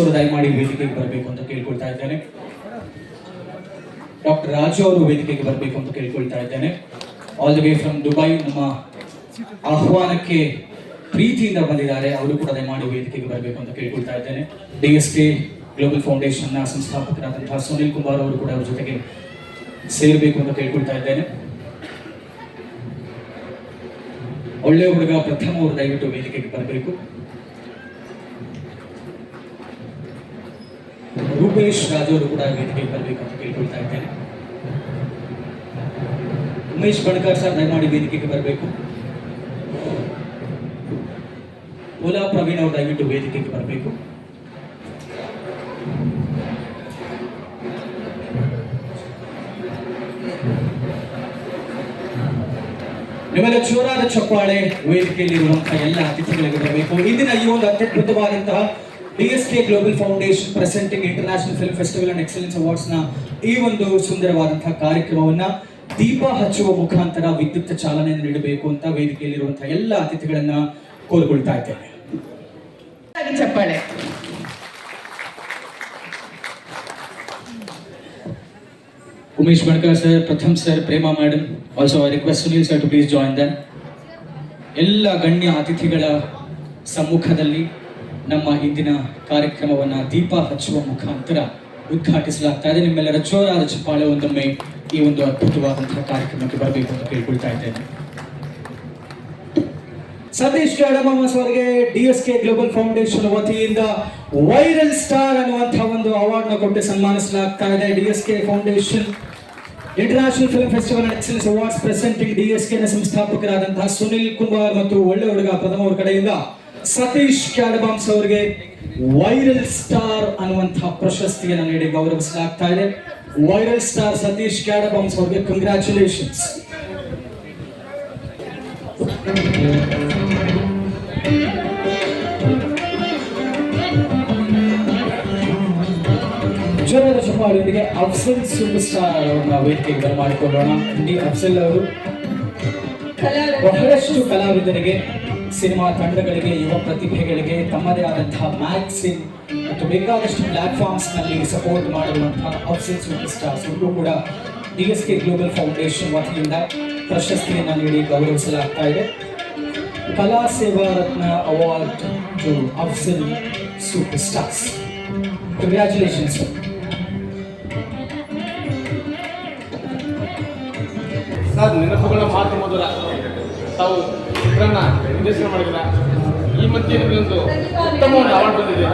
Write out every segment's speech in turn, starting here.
ಅವರು ದಯಮಾಡಿ ವೇದಿಕೆಗೆ ಬರಬೇಕು ಅಂತ ಕೇಳ್ಕೊಳ್ತಾ ಇದ್ದೇನೆ. ಡಾಕ್ಟರ್ ರಾಜು ಅವರು ವೇದಿಕೆಗೆ ಬರಬೇಕು ಅಂತ ಕೇಳ್ಕೊಳ್ತಾ ಇದ್ದೇನೆ. All the way from Dubai ನಮ್ಮ ಆಹ್ವಾನಕ್ಕೆ ಪ್ರೀತಿಯಿಂದ ಬಂದಿದ್ದಾರೆ. ಅವರು ಕೂಡ ದಯಮಾಡಿ ವೇದಿಕೆಗೆ ಬರಬೇಕು ಅಂತ ಕೇಳ್ಕೊಳ್ತಾ ಇದ್ದೇನೆ. DSK ಗ್ಲೋಬಲ್ ಫೌಂಡೇಶನ್ ನ ಸಂಸ್ಥಾಪಕರಾದಂತಹ ಸುನಿಲ್ ಕುಮಾರ್ ಅವರು ಕೂಡ ಅವರ ಜೊತೆಗೆ ಸೇರಬೇಕು ಅಂತ ಕೇಳ್ಕೊಳ್ತಾ ಇದ್ದೇನೆ. ಒಳ್ಳೆಯ ಹುಡುಗ ಪ್ರಥಮ ಅವರು ದಯವಿಟ್ಟು ವೇದಿಕೆಗೆ ಬರಬೇಕು. ರೂಪೇಶ್ ರಾಜು ಅವರು ಕೂಡ ವೇದಿಕೆಗೆ ಬರಬೇಕು ಅಂತ ಕೇಳ್ಕೊಳ್ತಾ ಇದ್ದೇನೆ. ಉಮೇಶ್ ಬಣಕಾರ್ ಸರ್ ದಯಮಾಡಿ ವೇದಿಕೆಗೆ ಬರಬೇಕು. ಓಲಾ ಪ್ರವೀಣ್ ಅವರು ದಯವಿಟ್ಟು ವೇದಿಕೆಗೆ ಬರಬೇಕು. ನಿಮ್ಮೆಲ್ಲ ಜೋರಾದ ಚಪ್ಪಾಳೆ ವೇದಿಕೆಯಲ್ಲಿರುವಂತಹ ಎಲ್ಲ ಅತಿಥಿಗಳಿಗೆ ಬರಬೇಕು. ಇಂದಿನ ಈ ಒಂದು ಅತ್ಯದ್ಭುತವಾದಂತಹ DSK global foundation presenting international film festival and excellence awards ನ ಈ ಒಂದು ಸುಂದರವಾದಂತಹ ಕಾರ್ಯಕ್ರಮವನ್ನ ದೀಪ ಹಚ್ಚುವ ಮುಖಾಂತರ ವಿದ್ಯುತ್ ಚಾಲನೆಯನ್ನು ನೀಡಬೇಕು ಅಂತ ವೇದಿಕೆಯಲ್ಲಿರುವಂತಹ ಎಲ್ಲ ಅತಿಥಿಗಳನ್ನ ಕೋರ್ಕೊಳ್ತಾ ಇದ್ದೇನೆ. ಚಪ್ಪಾಳೆ. Umesh Banakar sir, Pratham sir, Prema madam, also I request Sunil sir to please join them. ಎಲ್ಲ ಗಣ್ಯ ಅತಿಥಿಗಳ ಸಮ್ಮುಖದಲ್ಲಿ ನಮ್ಮ ಇಂದಿನ ಕಾರ್ಯಕ್ರಮವನ್ನ ದೀಪ ಹಚ್ಚುವ ಮುಖಾಂತರ ಉದ್ಘಾಟಿಸಲಾಗ್ತಾ ಇದೆ. ನಿಮ್ಮೆಲ್ಲರ ಜೋರಾದ ಚಪ್ಪಾಳೆ ಒಂದೊಮ್ಮೆ ಈ ಒಂದು ಅದ್ಭುತವಾದಂತಹ ಕಾರ್ಯಕ್ರಮಕ್ಕೆ ಬರಬೇಕು ಅಂತ ಕೇಳ್ಕೊಳ್ತಾ ಇದ್ದೇನೆ. ಸತೀಶ್ ಕ್ಯಾಡಮಾಸ್ ಅವರಿಗೆ DSK ಗ್ಲೋಬಲ್ ಫೌಂಡೇಶನ್ ವತಿಯಿಂದ ವೈರಲ್ ಸ್ಟಾರ್ ಅನ್ನುವಂತಹ ಒಂದು ಅವಾರ್ಡ್ ನ ಕೊಟ್ಟು ಸನ್ಮಾನಿಸಲಾಗ್ತಾ ಇದೆ. DSK foundation international film festival and excellence awards presenting DSK ನ ಸಂಸ್ಥಾಪಕರಾದಂತಹ ಸುನಿಲ್ ಕುಮಾರ್ ಮತ್ತು ಒಳ್ಳೆ ಹುಡುಗ ಪ್ರಥಮ ಅವರ ಕಡೆಯಿಂದ ಸತೀಶ್ ಕ್ಯಾಡಮಾಸ್ ಅವರಿಗೆ ವೈರಲ್ ಸ್ಟಾರ್ ಅನ್ನುವಂತಹ ಪ್ರಶಸ್ತಿಯನ್ನು ನೀಡಿ ಗೌರವಿಸಲಾಗ್ತಾ ಇದೆ. ವೈರಲ್ ಸ್ಟಾರ್ ಸತೀಶ್ ಕ್ಯಾಡಮಾಸ್ ಅವರಿಗೆ ಕಂಗ್ರ್ಯಾಚುಲೇಷನ್ಸ್. ಜೋರಾದ ಚಪ್ಪಾಳೆಯೊಂದಿಗೆ ಅಫ್ಸಲ್ ಸೂಪರ್ ಸ್ಟಾರ್ ಅವರನ್ನ ವೇದಿಕೆಗೆ ಬರಮಾಡಿಕೊಳ್ಳೋಣ. ಅಫ್ಸಲ್ ಅವರು ಬಹಳಷ್ಟು ಕಲಾವಿದರಿಗೆ, ಸಿನಿಮಾ ತಂಡಗಳಿಗೆ, ಯುವ ಪ್ರತಿಭೆಗಳಿಗೆ ತಮ್ಮದೇ ಆದಂತಹ ಮ್ಯಾಗ್ಝಿನ್ ಮತ್ತು ಬೇಕಾದಷ್ಟು ಪ್ಲಾಟ್ಫಾರ್ಮ್ಸ್ ನಲ್ಲಿ ಸಪೋರ್ಟ್ ಮಾಡಿರುವಂತಹ ಅಫ್ಸಲ್ ಸೂಪರ್ ಸ್ಟಾರ್ಸ್ ಅವರು ಕೂಡ DSK ಗ್ಲೋಬಲ್ ಫೌಂಡೇಶನ್ ವತಿಯಿಂದ ಪ್ರಶಸ್ತಿಯನ್ನು ನೀಡಿ ಗೌರವಿಸಲಾಗ್ತಾ ಇದೆ. Kala Seva Ratna award to Afsal super stars. Congratulations. Sir, ನೆನಪುಗಳ ಮಾತು ಮಧುರ. ತಾವು ಚಿತ್ರನ ನಿರ್ದೇಶನ ಮಾಡಿದ್ರ ಈ ಮಧ್ಯೆ ನಿಮಗೊಂದು ಉತ್ತಮ ಒಂದು ಅವಾರ್ಡ್ ಬಂದಿದೆ.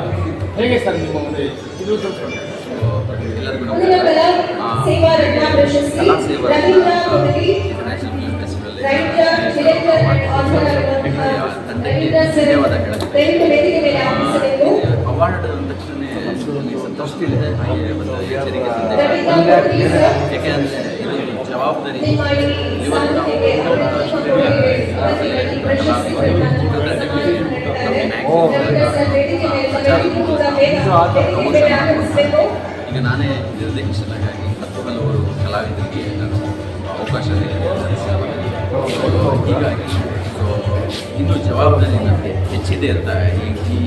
ಹೇಗೆ ಸರ್ ನಿಮ್ಮ ಒಂದು ಇದು ಎಲ್ಲರಿಗೂ ಸೇವಾ ರತ್ನ ಪ್ರಶಸ್ತಿ ರವೀಂದ್ರ ಕೊಡಗಿ ಅವಾರ್ಡ್ ಅಂದ ತಕ್ಷಣ ಸಂತೋಷ ಇದೆ, ಹಾಗೆ ಒಂದು ಎಚ್ಚರಿಕೆ ತಂದೆ. ಯಾಕೆಂದರೆ ಇದು ಜವಾಬ್ದಾರಿ ಈಗ ನಾನೇ ನಿರ್ದೇಶಕನಾಗಿ ಮತ್ತು ಹಲವರು ಕಲಾವಿದರಿಗೆ ನಾನು ಅವಕಾಶ ಹೀಗಾಗಿ ಇನ್ನೂ ಜವಾಬ್ದಾರಿ ನನಗೆ ಹೆಚ್ಚಿದೆ ಅಂತ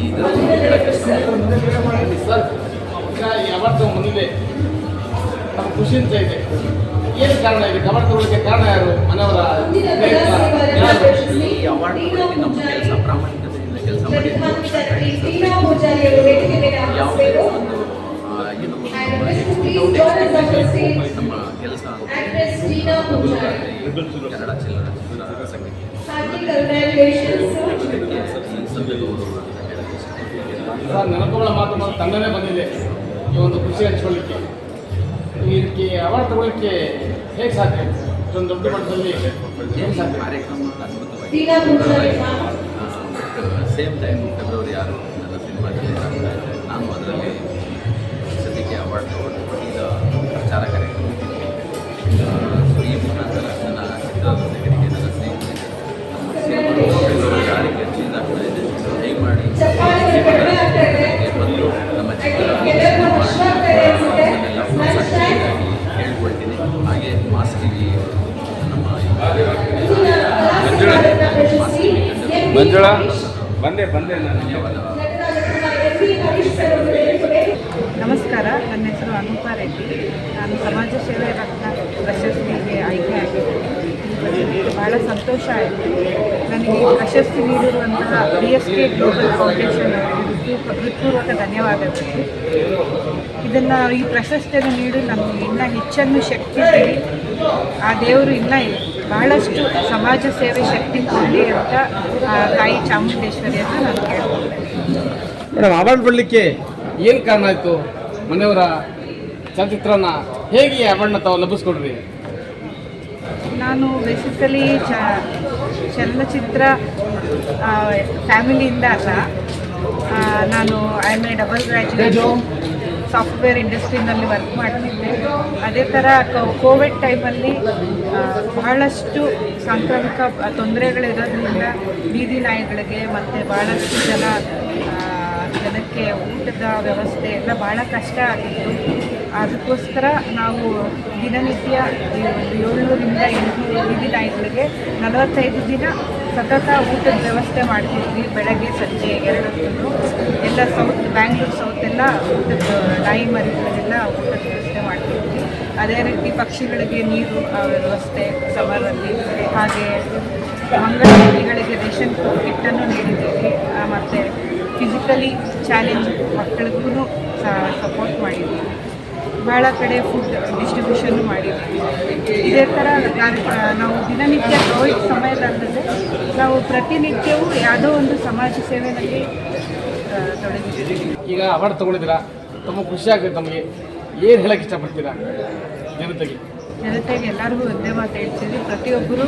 ಇದರಲ್ಲಿ ಹೇಳಕ್ಕೆ ಸರ್, ಈಗ ಈ ಅವಾರ್ಡ್ ಮುಂದಿದೆ, ನಮ್ಮ ಖುಷಿ ಅಂತ ಇದೆ. ಏನು ಕಾರಣ ಇದೆ ಅವಾರ್ಡ್ ತಗೊಳ್ಳೋಕ್ಕೆ? ಕಾರಣ ಯಾರು? ಮನೆಯವರ? ಈ ಅವಾರ್ಡ್ ನಮ್ಮ ಕೆಲಸ ಪ್ರಾಮಾಣಿಕತೆಯಿಂದ ಕೆಲಸ ಮಾಡಿದ್ದೀವಿ. ಯಾವುದೇ ಒಂದು ನಮ್ಮ ಕೆಲಸ ಕನ್ನಡ ಚಲನಚಿತ್ರ ಸಂಘಕ್ಕೆ ಸರ್, ನೆನಪುಗಳ ಮಾತು ಮತ್ತು ತಂಡನೇ ಬಂದಿದೆ ಈ ಒಂದು ಖುಷಿ ಹಂಚ್ಕೊಳ್ಳಿಕ್ಕೆ. ಇದಕ್ಕೆ ಅವಾರ್ಡ್ ತಗೊಳ್ಳಿಕ್ಕೆ ಹೇಗೆ ಸಾಧ್ಯ? ಇಷ್ಟೊಂದು ದೊಡ್ಡ ಮಟ್ಟದಲ್ಲಿ ಏನು ಸಾಧ್ಯ? ಕಾರ್ಯಕ್ರಮ ಅದ್ಭುತವಾಗಿ ಸೇಮ್ ಟೈಮ್ ಫೆಬ್ರವರಿ 6 ನನ್ನ ಸಿನಿಮಾ ರಿಲೀಸ್ ಆಗ್ತಾ ಇದೆ. ನಾನು ಅದರಲ್ಲಿ ಸದ್ಯಕ್ಕೆ ಅವಾರ್ಡ್ ತಗೊಂಡು ಈಗ ಪ್ರಚಾರ ಕಾರ್ಯಕ್ರಮ. ಸೊ ಈ ಮುಖಾಂತರ ನನ್ನ ಚಿತ್ರರಂಗರಿಗೆ, ನನ್ನ ಸ್ನೇಹಿತರಿಗೆ ನಮ್ಮ ಯಾರಿಗೆ ರಿಲೀಸ್ ಆಗ್ತಾ ಇದೆ ದಯಮಾಡಿ ಬಂದು ನಮ್ಮ ಚಿತ್ರರಂಗಕ್ಕೆ ಹೇಳ್ಕೊಳ್ತೀನಿ. ಹಾಗೆ ಮಾಸ್ ಟಿವಿ ನಮ್ಮ ಮಂಜುಳಾ ಬಂದೆ ನಾನು ಧನ್ಯವಾದ. ನಮಸ್ಕಾರ, ನನ್ನ ಹೆಸರು ಅನೂಪಾ ರೆಡ್ಡಿ. ನಾನು ಸಮಾಜ ಸೇವೆ ರತ್ನ ಪ್ರಶಸ್ತಿಗೆ ಆಯ್ಕೆ ಆಗಿದ್ದೇನೆ. ಬಹಳ ಸಂತೋಷ ಆಯಿತು. ನನಗೆ ಈ ಪ್ರಶಸ್ತಿ ನೀಡಿರುವಂತಹ DSK ಗ್ಲೋಬಲ್ ಫೌಂಡೇಶನ್ ಹೃತ್ಪೂರ್ವಕ ಧನ್ಯವಾದಗಳು. ಈ ಪ್ರಶಸ್ತಿಯನ್ನು ನೀಡಿ ನಮಗೆ ಇನ್ನೂ ಹೆಚ್ಚನ್ನು ಶಕ್ತಿ ನೀಡಿ ಆ ದೇವರು ಇನ್ನೂ ಬಹಳಷ್ಟು ಸಮಾಜ ಸೇವೆ ಶಕ್ತಿ ಕೊಡಲಿ ಅಂತ ತಾಯಿ ಚಾಮುಂಡೇಶ್ವರಿಯನ್ನು ನಾನು ಕೇಳ್ಕೊಳ್ತೇನೆ. ಮೇಡಮ್, ಅವಾರ್ಡ್ ಕೊಡಲಿಕ್ಕೆ ಏನು ಕಾರಣ ಆಯಿತು? ಮನೆಯವರ ಚಲನಚಿತ್ರನ ಹೇಗೆ ಅವಾರ್ಡ್ನ ತಾವು ಲಭಿಸ್ಕೊಡ್ರಿ? ನಾನು ಬೇಸಿಕಲಿ ಚಲನಚಿತ್ರ ಫ್ಯಾಮಿಲಿಯಿಂದ ಅಲ್ಲ. ನಾನು I am a double graduate, software ಇಂಡಸ್ಟ್ರಿನಲ್ಲಿ ವರ್ಕ್ ಮಾಡ್ತಿದ್ದೆ. ಅದೇ ಥರ ಕೋವಿಡ್ ಟೈಮಲ್ಲಿ ಬಹಳಷ್ಟು ಸಾಂಕ್ರಾಮಿಕ ತೊಂದರೆಗಳಿರೋದ್ರಿಂದ ಬೀದಿ ನಾಯಿಗಳಿಗೆ ಮತ್ತು ಭಾಳಷ್ಟು ಜನಕ್ಕೆ ಊಟದ ವ್ಯವಸ್ಥೆ ಎಲ್ಲ ಭಾಳ ಕಷ್ಟ ಆಗಿತ್ತು. ಅದಕ್ಕೋಸ್ಕರ ನಾವು ದಿನನಿತ್ಯ 700ರಿಂದ 800 ಬೀದಿ ನಾಯಿಗಳಿಗೆ 45 ದಿನ ಸತತ ಊಟದ ವ್ಯವಸ್ಥೆ ಮಾಡ್ತಿದ್ವಿ. ಬೆಳಗ್ಗೆ ಸಂಜೆ 2 ಹೊತ್ತು ಎಲ್ಲ ಬ್ಯಾಂಗ್ಳೂರು ಸೌತ್ ಎಲ್ಲ ಊಟದ ನಾಯಿ ಮರಿಗಳಿಗೆಲ್ಲ ಊಟದ ವ್ಯವಸ್ಥೆ ಮಾಡ್ತಿದ್ವಿ. ಅದೇ ರೀತಿ ಪಕ್ಷಿಗಳಿಗೆ ನೀರು ವ್ಯವಸ್ಥೆ ಸಮರಲ್ಲಿ, ಹಾಗೆ ಮಂಗಳಗಳಿಗೆ ರೇಷನ್ ಕಿಟ್ಟನ್ನು ನೀಡಿದ್ದೀವಿ. ಮತ್ತು ಫಿಸಿಕಲಿ ಚಾಲೆಂಜ್ ಮಕ್ಕಳಿಗೂ ಸಪೋರ್ಟ್ ಮಾಡಿದ್ದೀವಿ. ಭಾಳ ಕಡೆ ಫುಡ್ ಡಿಸ್ಟ್ರಿಬ್ಯೂಷನ್ನು ಮಾಡಿದ್ದೀವಿ. ಇದೇ ಥರ ನಾವು ದಿನನಿತ್ಯ ಕೋವಿಡ್ ಸಮಯದಲ್ಲದೆ ನಾವು ಪ್ರತಿನಿತ್ಯವೂ ಯಾವುದೋ ಒಂದು ಸಮಾಜ ಸೇವೆಯಲ್ಲಿ ತೊಡಗಿದ್ದೀವಿ. ಈಗ ಅವಾರ್ಡ್ ತೊಗೊಂಡಿದ್ದೀರಾ, ತುಂಬ ಖುಷಿ ಆಗ್ತದೆ. ತಮಗೆ ಏನು ಹೇಳಕ್ಕೆ ಇಷ್ಟಪಡ್ತೀರಾ ಜನತೆಗೆ? ಎಲ್ಲರಿಗೂ ಒಂದೇ ಮಾತು ಹೇಳ್ತೀವಿ, ಪ್ರತಿಯೊಬ್ಬರು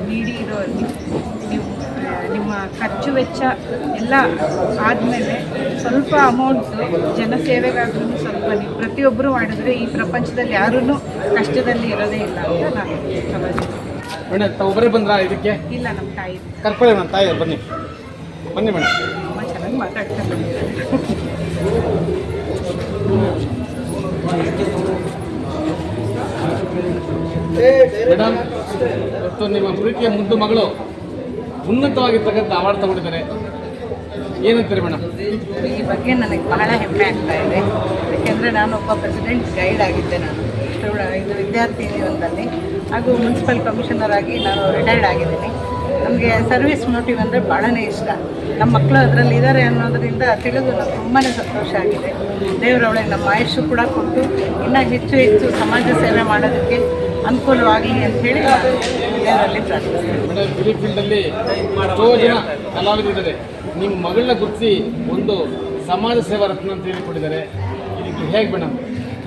ನೀಡಿರೋ ನೀವು ನಿಮ್ಮ ಖರ್ಚು ವೆಚ್ಚ ಎಲ್ಲ ಆದಮೇಲೆ ಸ್ವಲ್ಪ ಅಮೌಂಟು ಜನಸೇವೆಗಾದ್ರೂ ಸ್ವಲ್ಪ ನೀವು ಪ್ರತಿಯೊಬ್ಬರು ಮಾಡಿದ್ರೆ ಈ ಪ್ರಪಂಚದಲ್ಲಿ ಯಾರೂ ಕಷ್ಟದಲ್ಲಿ ಇರೋದೇ ಇಲ್ಲ ಅಂತ ನಾನು ಸಮಾಜ. ಮೇಡಮ್, ತಾವು ಒಬ್ಬರೇ ಬಂದ್ರಾ ಇದಕ್ಕೆ? ಇಲ್ಲ, ನಮ್ಮ ತಾಯಿ ಕರ್ಕೊಳ್ಳಿ ಮೇಡಮ್. ತಾಯಿ ಬನ್ನಿ ಬನ್ನಿ ಮೇಡಮ್. ತುಂಬ ಚೆನ್ನಾಗಿ ಮಾತಾಡ್ತಾರೆ. ಮೇಡಮ್, ಇವತ್ತು ನಿಮ್ಮ ಪ್ರೀತಿಯ ಮುದ್ದು ಮಗಳು ಉನ್ನತವಾಗಿರ್ತಕ್ಕಂಥ ಅವಾರ್ಡ್ ತಗೊಂಡಿದ್ದಾರೆ, ಏನಂತಾರೆ ಮೇಡಮ್? ಈ ಬಗ್ಗೆ ನನಗೆ ಬಹಳ ಹೆಮ್ಮೆ ಆಗ್ತಾ ಇದೆ. ಯಾಕೆಂದರೆ ನಾನೊಬ್ಬ ಪ್ರೆಸಿಡೆಂಟ್ ಗೈಡ್ ಆಗಿದ್ದೆ. ನಾನು ಇದು ವಿದ್ಯಾರ್ಥಿ ಜೀವನದಲ್ಲಿ ಹಾಗೂ ಮುನ್ಸಿಪಲ್ ಕಮಿಷನರ್ ಆಗಿ ನಾನು ರಿಟೈರ್ಡ್ ಆಗಿದ್ದೀನಿ. ನಮಗೆ ಸರ್ವಿಸ್ ಮೋಟಿವ್ ಅಂದರೆ ಭಾಳನೇ ಇಷ್ಟ. ನಮ್ಮ ಮಕ್ಕಳು ಅದರಲ್ಲಿ ಇದ್ದಾರೆ ಅನ್ನೋದರಿಂದ ತಿಳಿದು ನನಗೆ ತುಂಬಾ ಸಂತೋಷ ಆಗಿದೆ. ದೇವರವಳಿಗೆ ನಮ್ಮ ಆಯುಷ್ಯ ಕೂಡ ಕೊಟ್ಟು ಇನ್ನೂ ಹೆಚ್ಚು ಹೆಚ್ಚು ಸಮಾಜ ಸೇವೆ ಮಾಡೋದಕ್ಕೆ ಅನುಕೂಲವಾಗಲಿ ಅಂಥೇಳಿ ದೇವರಲ್ಲಿ ಪ್ರಾರ್ಥಿಸ್ತೀನಿ. ಮೇಡಮ್, ಫಿಲಿಂ ಫೀಲ್ಡಲ್ಲಿ ಎಷ್ಟೋ ಜನ ಕಲಾವಿದಿದ್ದಾರೆ. ನಿಮ್ಮ ಮಗಳನ್ನ ಗುರುತಿಸಿ ಒಂದು ಸಮಾಜ ಸೇವಾ ರತ್ನ ಅಂತ ಹೇಳಿಕೊಟ್ಟಿದ್ದಾರೆ. ಇದಕ್ಕೆ ಹೇಗೆ ಮೇಡಮ್,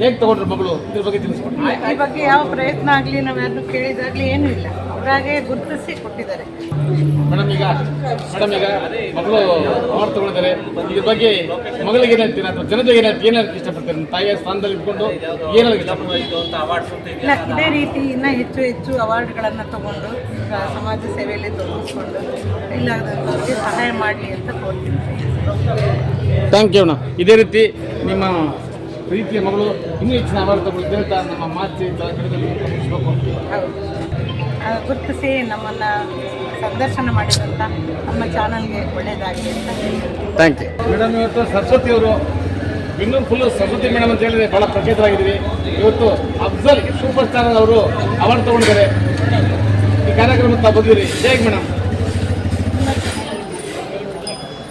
ಹೇಗೆ ತಗೊಂಡ್ರು ಮಗಳು? ಇದ್ರ ಬಗ್ಗೆ ತಿಳಿಸ್ಕೊಡಿ. ಈ ಬಗ್ಗೆ ಯಾವ ಪ್ರಯತ್ನ ಆಗಲಿ, ನಾವು ಯಾರನ್ನು ಕೇಳಿದಾಗಲಿ ಏನೂ ಇಲ್ಲ, ಅವರಾಗೆ ಗುರುತಿಸಿ ಕೊಟ್ಟಿದ್ದಾರೆ. ಮೇಡಮ್, ಈಗ ಮಗಳು ಅವಾರ್ಡ್ ತಗೊಂಡಿದ್ದಾರೆ. ಇದ್ರ ಬಗ್ಗೆ ಮಗಳಿಗೆ ಏನಾಗ್ತೀರಾ ಅಥವಾ ಜನತೆಗೆ ಏನಾಗಿ ಇಷ್ಟಪಡ್ತಾರೆ? ನಿಮ್ಮ ತಾಯಿಯ ಸ್ಥಾನದಲ್ಲಿ ಇಟ್ಕೊಂಡು ಏನಾಗಿ ಇಷ್ಟಪಡ್ತಾರೆ? ಇಲ್ಲ, ಇದೇ ರೀತಿ ಇನ್ನೂ ಹೆಚ್ಚು ಹೆಚ್ಚು ಅವಾರ್ಡ್ಗಳನ್ನು ತಗೊಂಡು ಸಮಾಜ ಸೇವೆಯಲ್ಲಿ ತೊಡಗಿಸ್ಕೊಂಡು ಇಲ್ಲದವರಿಗೆ ಸಹಾಯ ಮಾಡಲಿ ಅಂತ ಕೋರ್ತೀನಿ. ಥ್ಯಾಂಕ್ ಯು ಅಣ್ಣ. ಇದೇ ರೀತಿ ನಿಮ್ಮ ಪ್ರೀತಿಯ ಮಗಳು ಇನ್ನೂ ಹೆಚ್ಚಿನ ಅವಾರ್ಡ್ ತಗೊಳ್ತೇವೆ ಅಂತ ನಮ್ಮ ಮಾತು ಹೌದು, ಗುರುತಿಸಿ ನಮ್ಮನ್ನು ಸಂದರ್ಶನ ಮಾಡಿದಂಥ ನಮ್ಮ ಚಾನಲ್ಗೆ ಒಳ್ಳೆಯದಾಗಲಿ ಅಂತ. Thank you madam. ಇವತ್ತು ಸರಸ್ವತಿ ಅವರು ಬೆಂಗಳೂರು ಫುಲ್ಲು ಸರಸ್ವತಿ ಮೇಡಮ್ ಅಂತ ಹೇಳಿದ್ರೆ ಭಾಳ ಪ್ರಖ್ಯಾತರಾಗಿದ್ದೀವಿ. ಇವತ್ತು ಅಫ್ಜಲ್ ಸೂಪರ್ ಸ್ಟಾರ್ ಅವರು ಅವಾರ್ಡ್ ತಗೊಂಡಿದ್ದಾರೆ. ಈ ಕಾರ್ಯಕ್ರಮ ತಾವು ಬಂದಿರಿ, ಹೇಗೆ ಮೇಡಮ್?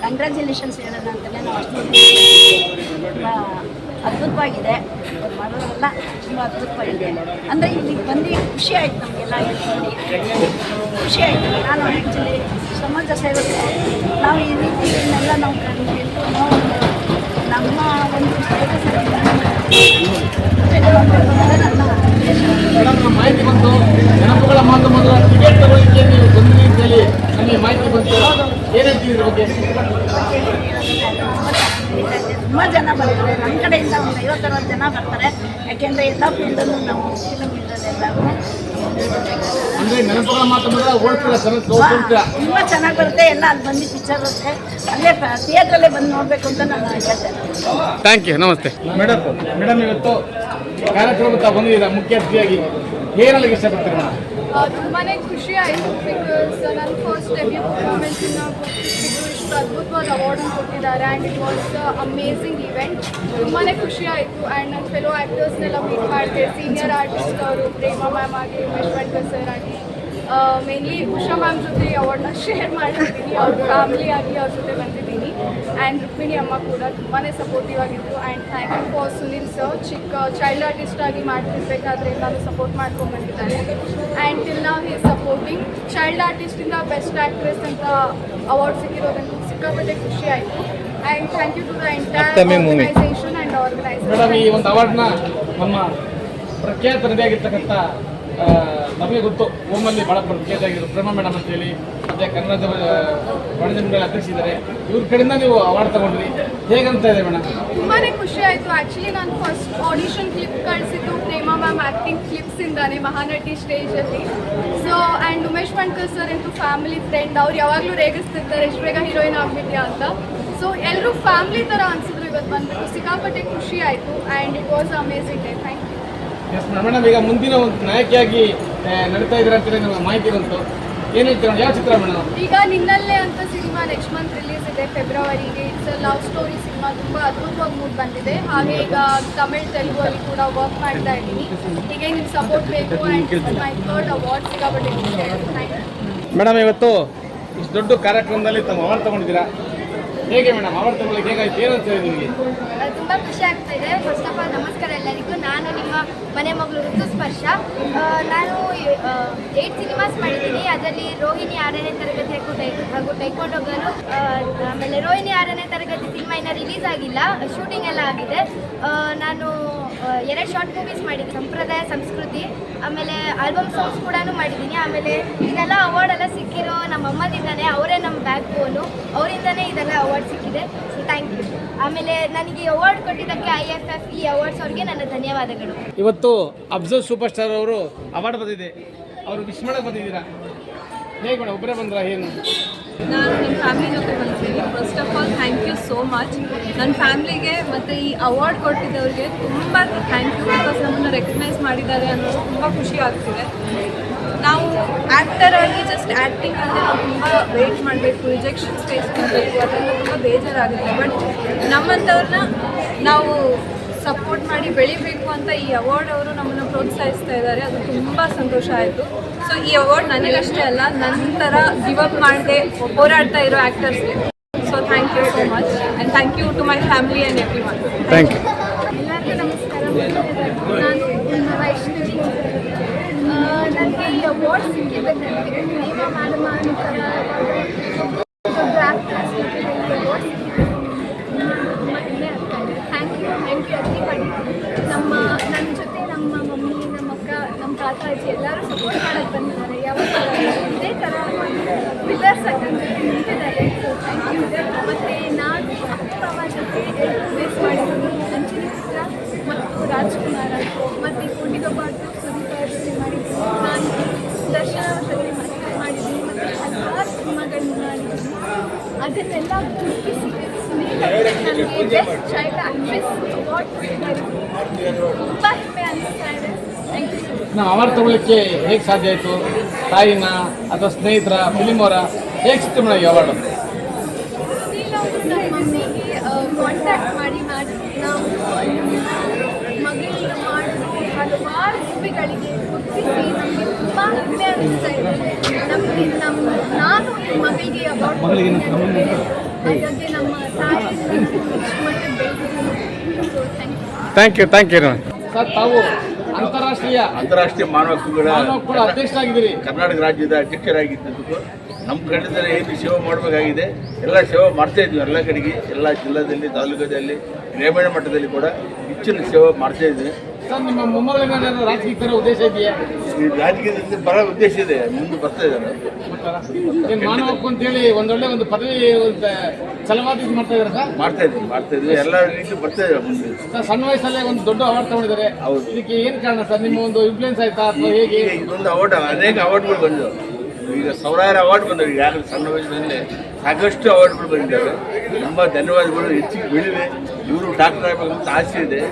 ಕಂಗ್ರ್ಯಾಚುಲೇಷನ್ಸ್ ಹೇಳೋಣ ಅಂತಲೇ ನಾವು ತುಂಬ ಅದ್ಭುತವಾಗಿದೆ. ಅವ್ರು ಮಾಡೋದೆಲ್ಲ ತುಂಬ ಅದ್ಭುತವಾಗಿದೆ. ಅಂದರೆ ಇಲ್ಲಿಗೆ ಬಂದು ಖುಷಿ ಆಯಿತು, ನಮಗೆಲ್ಲ ಹೇಳ್ಕೊಂಡು ಖುಷಿ ಆಯಿತು. ನಾನು ಆ್ಯಕ್ಚುಲಿ ಸಮಾಜ ಸೇವಕರು, ನಾವು ಈ ರೀತಿಯನ್ನೆಲ್ಲ ನಾವು ಕಂಡು ನಮ್ಮ ಒಂದು ಮೇಡಮ್, ಮಾಹಿತಿ ಬಂತು ಜನಪಗಳ ಮಾಧ್ಯಮದ ಟಿಕೆಟ್ ತಗೊಳ್ಳಿಕ್ಕೆ ನೀವು ಬಂದ್ರಿ ಅಂತ ಹೇಳಿ ನಮಗೆ ಮಾಹಿತಿ ಬಂತು. ಏನಂತೀವಿ ಇದ್ರ ಬಗ್ಗೆ? ತುಂಬ ಜನ ಬರ್ತಾರೆ. ನಮ್ಮ ಕಡೆಯಿಂದ ಒಂದು 50-60 ಜನ ಬರ್ತಾರೆ. ಯಾಕೆಂದರೆ ಎಲ್ಲ ಫೀಲ್ಡಲ್ಲೂ ನಾವು ಫಿಲಮ್ ಇರೋದೆಲ್ಲವೂ ಅಂದರೆ ನೆನಪುಗಳ ಮಾಧ್ಯಮದ ಓಡ್ತೀರಾ ಸರ್? ತುಂಬ ಚೆನ್ನಾಗಿ ಬರುತ್ತೆ. ಎಲ್ಲ ಅಲ್ಲಿ ಬಂದು ಪಿಕ್ಚರ್ ಬರುತ್ತೆ, ಅಲ್ಲೇ ಥಿಯೇಟ್ರಲ್ಲೇ ಬಂದು ನೋಡಬೇಕು ಅಂತ ನಾನು ಹೇಳ್ತೇನೆ. Thank you. ನಮಸ್ತೆ ಮೇಡಮ್. ಇವತ್ತು ಕಾರ್ಯಕ್ರಮ ತಾವು ಬಂದಿದ್ದೀರಾ ಮುಖ್ಯ ಅತಿಥಿಯಾಗಿ, ಏನಾಗಲಿಕ್ಕೆ ಇಷ್ಟಪಡ್ತೀರಾ ಮೇಡಮ್? ತುಂಬಾ ಖುಷಿ ಆಯಿತು ಬಿಕಾಸ್ ನನ್ನ ಫಸ್ಟ್ ಡೆಬ್ಯೂ ಪರ್ಫಾರ್ಮೆನ್ಸಿನ ಕೊಟ್ಟಿದ್ದು ಇಷ್ಟು ಅದ್ಭುತವಾದ ಅವಾರ್ಡನ್ನು ಕೊಟ್ಟಿದ್ದಾರೆ and it was amazing event. ತುಂಬಾ ಖುಷಿ ಆಯಿತು ಆ್ಯಂಡ್ ನನ್ನ ಫೆಲೋ ಆ್ಯಕ್ಟರ್ಸ್ನೆಲ್ಲ ಮೀಟ್ ಮಾಡಿದೆ. ಸೀನಿಯರ್ ಆರ್ಟಿಸ್ಟ್ ಅವರು ಪ್ರೇಮಾ ಮ್ಯಾಮ್ ಆಗಿ, ಉಮೇಶ್ ವೆಂಕಟ್ ಸರ್ ಆಗಿ, ಮೇನ್ಲಿ ಉಷಾ ಮ್ಯಾಮ್ ಜೊತೆ ಅವಾರ್ಡ್ನ ಶೇರ್ ಮಾಡಿದ್ದೀನಿ. ಅವ್ರ ಫ್ಯಾಮಿಲಿ ಆಗಿ ಅವ್ರ ಜೊತೆ ಬಂದಿದ್ದೀನಿ. ಆ್ಯಂಡ್ ರುಕ್ಮಿಣಿ ಅಮ್ಮ ಕೂಡ ತುಂಬಾ ಸಪೋರ್ಟಿವ್ ಆಗಿದ್ದರು. And thank you for Sunil sir, ಚಿಕ್ಕ ಚೈಲ್ಡ್ ಆರ್ಟಿಸ್ಟ್ ಆಗಿ ಮಾಡ್ತಿರ್ಬೇಕಾದ್ರೆ ಎಲ್ಲರೂ ಸಪೋರ್ಟ್ ಮಾಡ್ಕೊಂಡು ಬಂದಿದ್ದಾರೆ. ಆ್ಯಂಡ್ ಟಿಲ್ ನಾವು ಹಿ ಸಪೋರ್ಟಿಂಗ್ ಚೈಲ್ಡ್ ಆರ್ಟಿಸ್ಟಿಂದ ಬೆಸ್ಟ್ ಆ್ಯಕ್ಟ್ರೆಸ್ ಅಂತ ಅವಾರ್ಡ್ ಸಿಕ್ಕಿರೋದಂತೂ ಸಿಕ್ಕಾಪಟ್ಟೆ ಖುಷಿ ಆಯಿತು. And thank you to the entire organisation and madam, ಈ ಆರ್ಗನೈಸೇಷನ್. ಒಂದು ಅವಾರ್ಡ್ನ ನಮ್ಮ ಪ್ರಖ್ಯಾತ ನಟಿಯಾಗಿರ್ತಕ್ಕಂಥ ನಮಗೆ ಗೊತ್ತು, ಓಮಲ್ಲಿ ಭಾಳ ಪ್ರಖ್ಯಾತ ಆಗಿದ್ರು ಪ್ರೇಮಾ ಮೇಡಮ್ ಅಂತೇಳಿ, ಮತ್ತು ಕನ್ನಡದ ವಾಣಿಜ್ಯ ಅಧ್ಯಕ್ಷಿದ್ದಾರೆ. ಇವ್ರ ಕಡೆಯಿಂದ ನೀವು ಅವಾರ್ಡ್ ತಗೊಂಡ್ರಿ, ಹೇಗಂತ ಇದೆ ಮೇಡಮ್? ತುಂಬಾ ಖುಷಿ ಆಯಿತು. ಆ್ಯಕ್ಚುಲಿ ನಾನು ಫಸ್ಟ್ ಆಡಿಷನ್ ಕ್ಲಿಪ್ ಕಳಿಸಿದ್ದು ಪ್ರೇಮಾ ಮ್ಯಾಮ್ ಆ್ಯಕ್ಟಿಂಗ್ ಕ್ಲಿಪ್ಸಿಂದಾನೆ ಮಹಾನಟಿ ಸ್ಟೇಜಲ್ಲಿ. So and Umesh Venkat sir ಅಂತೂ ಫ್ಯಾಮಿಲಿ ಫ್ರೆಂಡ್, ಅವ್ರು ಯಾವಾಗಲೂ ರೇಗಿಸ್ತಿರ್ತಾರೆ ಎಷ್ಟು ಬೇಗ ಹೀರೋಯಿನ್ ಆಗ್ಬಿಟ್ಯಾ ಅಂತ. ಸೊ ಎಲ್ಲರೂ ಫ್ಯಾಮಿಲಿ ಥರ ಅನಿಸಿದ್ರು ಇವತ್ತು ಬಂದ್ಬಿಟ್ಟು. ಸಿಕ್ಕಾಪಟ್ಟೆ ಖುಷಿ ಆಯಿತು and it was amazing day. Thank you. Yes madam, ಈಗ ಮುಂದಿನ ಒಂದು ನಾಯಕಿಯಾಗಿ ನಡೀತಾ ಇದ್ದೀರಾ ಅಂತೇಳಿ ನಮಗೆ ಮಾಹಿತಿ ಬಂತು. ಏನು ಹೇಳ್ತೀರ, ಯಾವ ಚಿತ್ರ ಮೇಡಮ್? ಈಗ ನಿನ್ನಲ್ಲೇ ಅಂತ ಸಿನಿಮಾ ನೆಕ್ಸ್ಟ್ ಮಂತ್ ರಿಲೀಸ್ ಇದೆ ಫೆಬ್ರವರಿಗೆ. ಇಟ್ಸ್ ಲವ್ ಸ್ಟೋರಿ ಸಿನಿಮಾ, ತುಂಬ ಅದ್ಭುತವಾಗಿ ಮೂಡ್ ಬಂದಿದೆ. ಹಾಗೆ ಈಗ ತಮಿಳ್ ತೆಲುಗು ಅಲ್ಲಿ ಕೂಡ ವರ್ಕ್ ಮಾಡ್ತಾ ಇದ್ದೀನಿ. ಹೀಗೆ ನಿಮ್ಮ ಸಪೋರ್ಟ್ ಬೇಕು ಆ್ಯಂಡ್ ಮೈ ಥರ್ಡ್ ಅವಾರ್ಡ್ ಸಿಕ್ಕಾಪಟ್ಟೆ ಖುಷಿ ಆಯಿತು. Thank you. ಮೇಡಮ್, ಇವತ್ತು ಇಷ್ಟು ದೊಡ್ಡ ಕಾರ್ಯಕ್ರಮದಲ್ಲಿ ತಮ್ಮ ಅವಾರ್ಡ್ ತಗೊಂಡಿದ್ದೀರಾ, ಹೇಗೆ ಮೇಡಮ್ ಅವಾರ್ಡ್ ತಗೊಳ್ಳೋಕೆ ಹೇಗಾಯ್ತು, ಏನಂತ ಹೇಳಿ ನಿಮಗೆ? ತುಂಬ ಖುಷಿ ಆಗ್ತಾ ಇದೆ. ಫಸ್ಟ್ ಆಫ್ ಆಲ್ ನಮಸ್ಕಾರ ಎಲ್ಲರಿಗೂ. ನಾನು ನಿಮ್ಮ ಮನೆ ಮಗಳು ಋತುಸ್ಪರ್ಶ. ನಾನು 8 ಸಿನಿಮಾಸ್ ಮಾಡಿದ್ದೀನಿ. ಅದರಲ್ಲಿ ರೋಹಿಣಿ 6ನೇ ತರಗತಿ ಹಾಗೂ ಟೈಕ್ವಾಂಡೋ ಗರ್ಲ್, ಆಮೇಲೆ ರೋಹಿಣಿ 6ನೇ ತರಗತಿ ಸಿನಿಮಾ ಇನ್ನೂ ರಿಲೀಸ್ ಆಗಿಲ್ಲ, ಶೂಟಿಂಗ್ ಎಲ್ಲ ಆಗಿದೆ. ನಾನು 2 ಶಾರ್ಟ್ ಮೂವೀಸ್ ಮಾಡಿದ್ದೀನಿ, ಸಂಪ್ರದಾಯ ಸಂಸ್ಕೃತಿ, ಆಮೇಲೆ ಆಲ್ಬಮ್ ಸಾಂಗ್ಸ್ ಕೂಡ ಮಾಡಿದ್ದೀನಿ. ಆಮೇಲೆ ಇದೆಲ್ಲ ಅವಾರ್ಡೆಲ್ಲ ಸಿಕ್ಕಿರೋ ನಮ್ಮ ಅಮ್ಮದಿಂದಾನೆ, ಅವರೇ ನಮ್ಮ ಬ್ಯಾಕ್ ಬೋನು, ಅವರಿಂದನೇ ಇದೆಲ್ಲ ಅವಾರ್ಡ್ ಸಿಕ್ಕಿದೆ. So thank you. ಆಮೇಲೆ ನನಗೆ ಅವಾರ್ಡ್ ಕೊಟ್ಟಿದ್ದಕ್ಕೆ IFF ಈ ಅವಾರ್ಡ್ಸ್ ಅವ್ರಿಗೆ ನನ್ನ ಧನ್ಯವಾದಗಳು. ಇವತ್ತು ಅಫ್ಜಲ್ ಸೂಪರ್ ಸ್ಟಾರ್ ಅವರು ಅವಾರ್ಡ್ ಬಂದಿದೆ, ಅವರು ವಿಶ್ ಮಾಡಕ್ಕೆ ಬಂದಿದ್ದೀರಾ, ಹೇಗೆ ಮೇಡಮ್? ಒಬ್ಬರೇ ಬಂದ್ರಾ ಏನು? ನಾನು ನನ್ನ ಫ್ಯಾಮಿಲಿ ಜೊತೆ ಬಂದಿದ್ದೀನಿ. First of all thank you so much ನನ್ನ ಫ್ಯಾಮ್ಲಿಗೆ ಮತ್ತು ಈ ಅವಾರ್ಡ್ ಕೊಟ್ಟಿದ್ದವ್ರಿಗೆ ತುಂಬ ಥ್ಯಾಂಕ್ ಯು. ಬಿಕಾಸ್ ನಮ್ಮನ್ನು ರೆಕಗ್ನೈಸ್ ಮಾಡಿದ್ದಾರೆ ಅನ್ನೋದು ತುಂಬ ಖುಷಿ ಆಗ್ತಿದೆ. ನಾವು ಆ್ಯಕ್ಟರ್ ಆಗಿ ಜಸ್ಟ್ ಆ್ಯಕ್ಟಿಂಗ್ ಅಂದರೆ ನಾವು ತುಂಬ ವೆಯ್ಟ್ ಮಾಡಬೇಕು, ರಿಜೆಕ್ಷನ್ಸ್ ಫೇಸ್ ಮಾಡಬೇಕು, ಅದರಿಂದ ತುಂಬ ಬೇಜಾರಾಗುತ್ತೆ. ಬಟ್ ನಮ್ಮಂಥವ್ರನ್ನ ನಾವು ಸಪೋರ್ಟ್ ಮಾಡಿ ಬೆಳಿಬೇಕು ಅಂತ ಈ ಅವಾರ್ಡ್ ಅವರು ನಮ್ಮನ್ನು ಪ್ರೋತ್ಸಾಹಿಸ್ತಾ ಇದ್ದಾರೆ. ಅದು ತುಂಬ ಸಂತೋಷ ಆಯಿತು. ಸೊ ಈ ಅವಾರ್ಡ್ ನನಗಷ್ಟೇ ಅಲ್ಲ, ನಂತರ ಗಿವ್ ಅಪ್ ಮಾಡದೆ ಹೋರಾಡ್ತಾ ಇರೋ ಆ್ಯಕ್ಟರ್ಸ್ಗೆ. So thank you so much and thank you to my family and everyone. Thank you. ಎಲ್ಲರಿಗೂ ನಮಸ್ಕಾರ. ನಾನು ವೈಷ್ಣವಿ. ನನಗೆ ಈ ಅವಾರ್ಡ್ ಸಿಕ್ಕಿದೆ. ನನಗೆ ಪ್ರೇಮ ಮಾಡಮ ಅಂತರ ದೊಡ್ಡ ಆ್ಯಕ್ಟರ್ಸ್ ಅವಾರ್ಡ್ ಸಿಕ್ಕಿದೆ. ತುಂಬ ಹೆಮ್ಮೆ ಆಗ್ತಾ ಇದೆ. Thank you everybody. ನನ್ನ ಜೊತೆ ನಮ್ಮ ಮಮ್ಮಿ, ನಮ್ಮ ಅಕ್ಕ, ನಮ್ಮ ತಾತ ಅಜ್ಜಿ ಎಲ್ಲರೂ ಸಪೋರ್ಟ್ ಮಾಡೋಕ್ಕೆ ಬಂದಿದ್ದಾರೆ. ಯಾವಾಗ ಇದೇ ಥರ ಪಿಲ್ಲರ್ಸ್ ಆಗಿ ನಿಂತಿದ್ದಾರೆ. So thank you. ಮತ್ತು ನಾನು ಅಪ್ಪ ಜೊತೆ ಮಿಸ್ ಮಾಡಿದ್ದೀನಿ. ಅಂಚಿನ ಚಿತ್ರ ಮತ್ತು ರಾಜ್ಕುಮಾರ ಮತ್ತು ಕುಂಡಿಗೊಬ್ಬಾರ್ದು ಸುದೀಪ್ ಅವ್ರ ಜೊತೆ ಮಾಡಿದ್ದೀನಿ. ನಾನು ದರ್ಶನ ಜೊತೆ ಮಾಡಿದ್ದೀನಿ ಮತ್ತು ಹಲವಾರು ಸಿನಿಮಾಗಳನ್ನ ಮಾಡಿದ್ದೀನಿ. ಅದನ್ನೆಲ್ಲ ಗುರುತಿಸಿ ನನಗೆ ಬೆಸ್ಟ್ ಚೈಲ್ಡ್ ಆ್ಯಕ್ಟ್ರೆಸ್ ಅವಾರ್ಡ್ ಕೊಟ್ಟಿದ್ದಾರೆ. ತುಂಬ ಹೆಮ್ಮೆ ಅನಿಸ್ತಾ ಇದೆ. Thank you. ನಾವು ಅವಾರ್ಡ್ ತಗೊಳ್ಳಿಕ್ಕೆ ಹೇಗೆ ಸಾಧ್ಯ ಆಯಿತು? ತಾಯಿನ ಅಥವಾ ಸ್ನೇಹಿತರ, ಫಿಲಿಮ್ ಅವರ, ಹೇಗೆ ಸಿಕ್ತು ಮೇಡಮ್ ಈ ಅವಾರ್ಡು? ನಮ್ಮ ಮಮ್ಮಿಗೆ ಕಾಂಟ್ಯಾಕ್ಟ್ ಮಾಡಿ ನಾವು ಮಗಳಿಗೆ ಮಾಡಿದ್ವಿ. ಹಲವಾರು ಮೂವಿಗಳಿಗೆ ಗುರುತಿಸಿ ನಮಗೆ ತುಂಬ ಹೆಮ್ಮೆ ಅನಿಸ್ತಾ ಇದೆ. ನಾನು ಈ ಮಗಳಿಗೆ ಅವಾರ್ಡ್ ಕೊಟ್ಟಿದ್ದೇನೆ. ಹಾಗಾಗಿ ನಮ್ಮ ತಾಯಿಯಿಂದ ಇಷ್ಟು ಮಟ್ಟಿಗೆ ಬೆಳೆದಿದ್ದೀನಿ. So thank you. Thank you. Sir, ತಾವು ಅಂತಾರಾಷ್ಟ್ರೀಯ ಮಾನವ ಹಕ್ಕುಗಳ ಅಧ್ಯಕ್ಷರಾಗಿದ್ದೀರಿ. ಕರ್ನಾಟಕ ರಾಜ್ಯದ ಅಧ್ಯಕ್ಷರಾಗಿದ್ದಕ್ಕೂ ನಮ್ಮ ಕಡೆಯಿಂದ ಏನು ಸೇವೆ ಮಾಡಬೇಕಾಗಿದೆ ಎಲ್ಲ ಸೇವೆ ಮಾಡ್ತಾ ಇದ್ವಿ. ಎಲ್ಲ ಕಡೆಗೆ, ಎಲ್ಲ ಜಿಲ್ಲಾದಲ್ಲಿ, ತಾಲೂಕದಲ್ಲಿ, ಗ್ರಾಮೀಣ ಮಟ್ಟದಲ್ಲಿ ಕೂಡ ಹೆಚ್ಚಿನ ಸೇವೆ ಮಾಡ್ತಾ ಇದ್ವಿ. ಸರ್, ನಿಮ್ಮ ಮೊಮ್ಮಗಳಿಗೆ ರಾಜಕೀಯ ತರೋ ಉದ್ದೇಶ ಇದೆಯಾ? ಈ ರಾಜಕೀಯದಿಂದ ಬರೋ ಉದ್ದೇಶ ಇದೆ, ಮುಂದೆ ಬರ್ತಾ ಇದ್ದಾರೆ. ಏನು ಮಾನವ ಹಕ್ಕು ಅಂತೇಳಿ ಒಂದೊಳ್ಳೆ ಒಂದು ಪದವಿ ಛಲವಾದಿ ಮಾಡ್ತಾ ಇದ್ದಾರೆ ಸರ್? ಮಾಡ್ತಾ ಇದ್ವಿ ಎಲ್ಲ ರೀತಿ ಬರ್ತಾ ಇದ್ದಾರೆ ಮುಂದೆ. ಸರ್, ಸಣ್ಣ ವಯಸ್ಸಲ್ಲೇ ಒಂದು ದೊಡ್ಡ ಅವಾರ್ಡ್ ತಗೊಂಡಿದ್ದಾರೆ. ಹೌದು. ಇದಕ್ಕೆ ಏನು ಕಾರಣ ಸರ್? ನಿಮ್ಮ ಒಂದು ಇನ್ಫ್ಲೂಯೆನ್ಸ್ ಆಯ್ತಾ ಅಥವಾ ಹೇಗೆ? ಇದೊಂದು ಅವಾರ್ಡ್, ಅನೇಕ ಅವಾರ್ಡ್ಗಳು ಬಂದವು. ಈಗ ಸಾವಿರಾರು ಅವಾರ್ಡ್ ಬಂದವು. ಈಗಾಗಲೇ ಸಣ್ಣ ವಯಸ್ಸಿನಲ್ಲಿ ಸಾಕಷ್ಟು ಅವಾರ್ಡ್ಗಳು ಬಂದಿದ್ದಾವೆ. ತುಂಬ ಧನ್ಯವಾದಗಳು. ಹೆಚ್ಚಿಗೆ ಬೆಳಿವೆ. ಇವರು ಡಾಕ್ಟರ್ ಆಗಬೇಕಂತ ಆಸೆ ಇದೆ.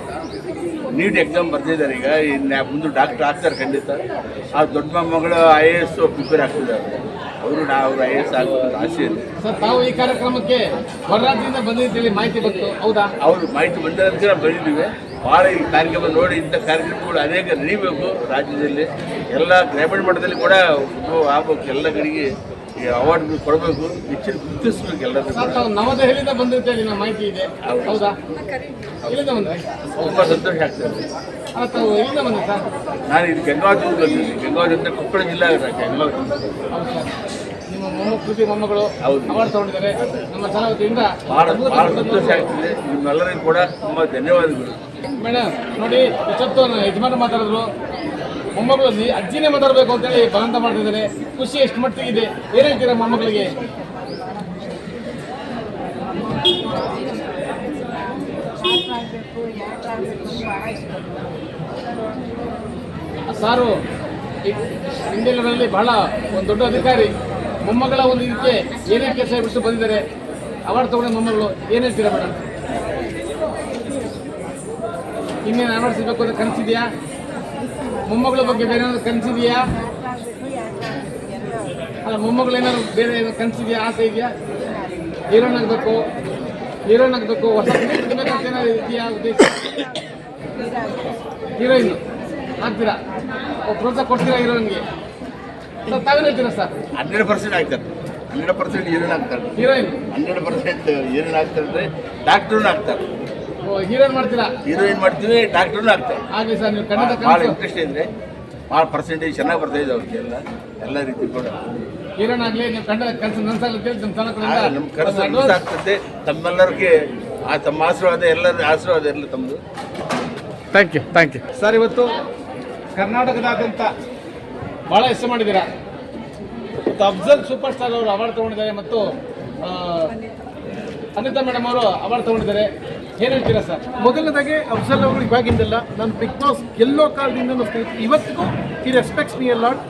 ನೀಟ್ ಎಕ್ಸಾಮ್ ಬರ್ತಿದ್ದಾರೆ ಈಗ ಇನ್ನು ಮುಂದೆ ಡಾಕ್ಟರ್ ಆಗ್ತಾರೆ ಖಂಡಿತ. ಆ ದೊಡ್ಡ ಮಗಳು IAS ಪ್ರಿಪೇರ್ ಆಗ್ತಿದ್ದಾರೆ. ಅವರು IAS ಆಗಬೇಕು ಆಸೆ ಇದೆ. ಸರ್, ತಾವು ಈ ಕಾರ್ಯಕ್ರಮಕ್ಕೆ ಹೊರ ರಾಜ್ಯದಿಂದ ಬಂದಿದ್ದೇಳಿ ಮಾಹಿತಿ ಬಂತು, ಹೌದಾ? ಅವರು ಮಾಹಿತಿ ಬಂದಿರೋದಕ್ಕೆ ನಾವು ಬಂದಿದ್ದೀವಿ. ಭಾಳ ಈ ಕಾರ್ಯಕ್ರಮ ನೋಡಿ ಇಂಥ ಕಾರ್ಯಕ್ರಮಗಳು ಅನೇಕ ನಡೀಬೇಕು ರಾಜ್ಯದಲ್ಲಿ. ಎಲ್ಲ ಗ್ರಾಮೀಣ ಮಟ್ಟದಲ್ಲಿ ಕೂಡ ಆಗ್ಬೇಕು. ಎಲ್ಲ ಕಡೆಗೆ ಈ ಅವಾರ್ಡ್ಗಳು ಕೊಡಬೇಕು, ಹೆಚ್ಚಿನ ಗುರುತಿಸ್ಬೇಕು ಎಲ್ಲರೂ. ಸರ್, ತಾವು ನವದೆಹಲಿಯಿಂದ ಬಂದಿದ್ದೇಳಿ ನಮ್ಮ ಮಾಹಿತಿ ಇದೆ, ಹೌದಾ? ಇಲ್ಲಿಂದ ಬಂದ್ರೆ ತುಂಬ ಸಂತೋಷ ಆಗ್ತದೆ. ತಾವು ಎಲ್ಲಿಂದ ಬಂದೆ ಸರ್? ನಾನು ಇದು ಗಂಗಾವತಿಯಿಂದ ಬಂದಿದ್ದೀನಿ. ಗಂಗಾವತಿಯಿಂದ ಕೊಪ್ಪಳ ಜಿಲ್ಲೆ ಗಂಗಾವತಿ. ಹೌದು ಸರ್. ನಿಮ್ಮ ಕೃತಿ ಮೊಮ್ಮಗಳು ಅವಾರ್ಡ್ ತಗೊಂಡಿದ್ದಾರೆ. ನಮ್ಮ ಚಾಲವತಿಯಿಂದ ಭಾಳ ಸಂತೋಷ ಆಗ್ತಿದೆ. ನಿಮ್ಮೆಲ್ಲರಿಗೂ ಕೂಡ ತುಂಬ ಧನ್ಯವಾದಗಳು. ಮೇಡಮ್ ನೋಡಿ, ಇಷ್ಟೊತ್ತು ಯಜಮಾನ ಮಾತಾಡಿದ್ರು, ಮೊಮ್ಮಗಳು ಅಜ್ಜಿನೇ ಮಾತಾಡಬೇಕು ಅಂತೇಳಿ ಬಲವಂತ ಮಾಡ್ತಿದ್ದಾರೆ. ಖುಷಿ ಎಷ್ಟು ಮಟ್ಟಿಗಿದೆ, ಏನು ಹೇಳ್ತೀರಾ ಮೊಮ್ಮಗಳಿಗೆ? ಸಾರು ಇಂಡಿಯನ್ನಲ್ಲಿ ಬಹಳ ಒಂದು ದೊಡ್ಡ ಅಧಿಕಾರಿ, ಮೊಮ್ಮಗಳ ಒಂದು ಇದಕ್ಕೆ ಏನೇ ಕೆಲಸ ಬಿಟ್ಟು ಬಂದಿದ್ದಾರೆ, ಅವಾರ್ಡ್ ತಗೊಂಡ ಮೊಮ್ಮಗಳು, ಏನು ಹೇಳ್ತೀರಾ ಮೇಡಮ್? ಇನ್ನೇನು ಅವಾರ್ಡ್ ಸಿಗಬೇಕು ಅಂತ ಕನಸಿದೆಯಾ? ಮೊಮ್ಮಗಳ ಬಗ್ಗೆ ಬೇರೆ ಏನಾದ್ರು ಕನಸಿದೆಯಾ? ಅಲ್ಲ, ಮೊಮ್ಮಗಳು ಏನಾದ್ರು ಬೇರೆ ಏನಾದ್ರು ಕನಸಿದೆಯಾ, ಆಸೆ ಇದೆಯಾ? ಹೀರೋನ್ ಆಗಬೇಕು, ಹೊಸ ಬೇಕಂತ ಏನಾದ್ರು ಇದೆಯಾ ಉದ್ದೇಶ? ಹೀರೋಯಿನ್ ಆಗ್ತೀರಾ? ಪ್ರೋತ್ಸಾಹ ಕೊಡ್ತೀರಾ ಹೀರೋಯಿನ್ಗೆ? ಸರ್, ತಾವೇನು ಹೇಳ್ತೀರಾ ಸರ್? 100% ಆಗ್ತಾರೆ. 100% ಹೀರೋಯಿನ್ ಆಗ್ತಾರೆ. ಹೀರೋಯಿನ್ 100% ಹೀರೋಯಿನ್ ಆಗ್ತಾರೆ ಅಂದರೆ ಡಾಕ್ಟ್ರೂ ಆಗ್ತಾರೆ. ಹೀರೋಯಿನ್ ಮಾಡ್ತೀರಾ? ಹೀರೋಯಿನ್ ಮಾಡ್ತೀವಿ, ಡಾಕ್ಟ್ರೂ ಆಗ್ತಾರೆ. ಆಗಲಿ ಸರ್, ನೀವು ಖಂಡಿತ ಭಾಳ ಇಂಟ್ರೆಸ್ಟ್ ಇದ್ರೆ ಭಾಳ ಪರ್ಸೆಂಟೇಜ್ ಚೆನ್ನಾಗಿ ಬರ್ತಾ ಇದೆ ಅವ್ರಿಗೆ. ಎಲ್ಲ ರೀತಿ ಕೂಡ ಹೀರೋನ್ ಆಗಲಿ, ನೀವು ಖಂಡಿತ ಕನಸು ನನಸಾಗುತ್ತೆ. ನಮ್ಮ ಕನಸು ಆಗ್ತದೆ. ತಮ್ಮೆಲ್ಲರಿಗೆ ತಮ್ಮ ಆಶೀರ್ವಾದ, ಎಲ್ಲರ ಆಶೀರ್ವಾದ ಎಲ್ಲ ತಮ್ಮದು. Thank you sir. ಇವತ್ತು ಕರ್ನಾಟಕದಾದ್ಯಂತ ಭಾಳ ಹೆಸರು ಮಾಡಿದ್ದೀರಾ. ಮತ್ತು ಅಫ್ಜಲ್ ಸೂಪರ್ ಸ್ಟಾರ್ ಅವರು ಅವಾರ್ಡ್ ತೊಗೊಂಡಿದ್ದಾರೆ ಮತ್ತು ಅನಿತಾ ಮೇಡಮ್ ಅವರು ಅವಾರ್ಡ್ ತೊಗೊಂಡಿದ್ದಾರೆ. ಏನು ಹೇಳ್ತೀರಾ ಸರ್? ಮೊದಲನೇದಾಗಿ ಅಫ್ಜಲ್ ಅವರು ಇವಾಗಿಂದಲ್ಲ, ನಾನು ಬಿಗ್ ಬಾಸ್ ಗೆಲ್ಲೋ ಕಾಲದಿಂದ ಸ್ನೇಹಿತರು. ಇವತ್ತಿಗೂ ಈ ರೆಸ್ಪೆಕ್ಟ್ಸ್ ಮೀ ಎ ಲಾಟ್.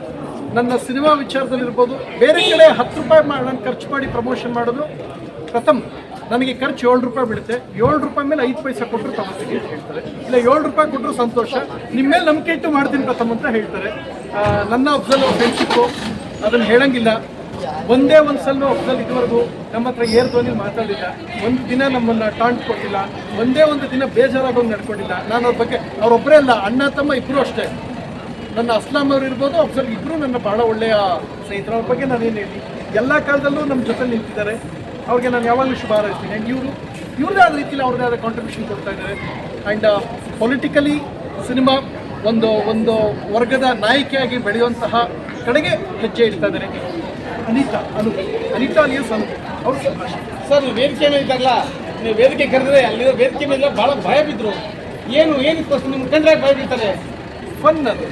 ನನ್ನ ಸಿನಿಮಾ ವಿಚಾರದಲ್ಲಿರ್ಬೋದು, ಬೇರೆ ಕಡೆ 10 ರೂಪಾಯಿ ನಾನು ಖರ್ಚು ಮಾಡಿ ಪ್ರಮೋಷನ್ ಮಾಡೋದು ಪ್ರಥಮ. ನನಗೆ ಖರ್ಚು 7 ರೂಪಾಯಿ ಬೀಳುತ್ತೆ. 7 ರೂಪಾಯಿ ಮೇಲೆ 5 ಪೈಸೆ ಕೊಟ್ಟರು ತಗೋತೀನಿ ಅಂತ ಹೇಳ್ತಾರೆ. ಇಲ್ಲ 7 ರೂಪಾಯಿ ಕೊಟ್ಟರು ಸಂತೋಷ, ನಿಮ್ಮ ಮೇಲೆ ನಂಬಿಕೆ ಇಟ್ಟು ಮಾಡ್ತೀನಿ ಪ್ರಥಮ ಅಂತ ಹೇಳ್ತಾರೆ. ನನ್ನ ಅಫ್ಜಲ್ ಅವ್ರ ಫ್ರೆಂಡ್ಶಿಪ್ಪು ಅದನ್ನು ಹೇಳಂಗಿಲ್ಲ. ಒಂದೇ ಒಂದು ಸಲ ಅಫ್ಜಲ್ ಇದುವರೆಗೂ ನಮ್ಮ ಹತ್ರ ಏರ್ ಧ್ವನಿ ಮಾತಾಡಿಲ್ಲ. ಒಂದು ದಿನ ನಮ್ಮನ್ನು ಟಾಂಟ್ ಕೊಟ್ಟಿಲ್ಲ. ಒಂದೇ ಒಂದು ದಿನ ಬೇಜಾರಾಗೋದು ನಡ್ಕೊಂಡಿಲ್ಲ. ನಾನು ಅವ್ರ ಬಗ್ಗೆ, ಅವರೊಬ್ಬರೇ ಅಲ್ಲ, ಅಣ್ಣ ತಮ್ಮ ಇಬ್ಬರು ಅಷ್ಟೇ. ನನ್ನ ಅಸ್ಲಾಂ ಅವರು ಇರ್ಬೋದು, ಅಫ್ಜಲ್ ಇಬ್ಬರು ನನ್ನ ಭಾಳ ಒಳ್ಳೆಯ ಸ್ನೇಹಿತರು. ಅವ್ರ ಬಗ್ಗೆ ನಾನೇನು ಹೇಳಿ, ಎಲ್ಲ ಕಾಲದಲ್ಲೂ ನಮ್ಮ ಜೊತೆ ನಿಂತಿದ್ದಾರೆ. ಅವ್ರಿಗೆ ನಾನು ಯಾವಾಗಲೂ ಶುಭ ಹಾರೈಸ್ತೀನಿ. ಆ್ಯಂಡ್ ಇವ್ರದೇ ಆದ ರೀತಿಯಲ್ಲಿ ಅವ್ರದ್ದೇ ಆದ ಕಾಂಟ್ರಿಬ್ಯೂಷನ್ ಕೊಡ್ತಾ ಇದ್ದಾರೆ. ಆ್ಯಂಡ್ ಪೊಲಿಟಿಕಲಿ ಸಿನಿಮಾ ಒಂದು ವರ್ಗದ ನಾಯಕಿಯಾಗಿ ಬೆಳೆಯುವಂತಹ ಕಡೆಗೆ ಹೆಜ್ಜೆ ಇಡ್ತಾ ಇದ್ದಾರೆ. ಅನಿತಾ ಅಲಿಯಸ್ ಅವರು ಸರ್, ವೇದಿಕೆ ಮೇಲೆ ಇದ್ದಾರಲ್ಲ, ನೀವು ವೇದಿಕೆ ಕರೆದ್ರೆ ಅಲ್ಲಿರೋ ವೇದಿಕೆ ಮೇಲೆ ಭಾಳ ಭಯ ಬಿದ್ದರು. ಏನಕ್ಕೋಸ್ಕರ ನಿಮ್ಮ ಕಂಡ್ರೆ ಭಯ ಬೀಳ್ತಾರೆ? ಫನ್ ಅದು.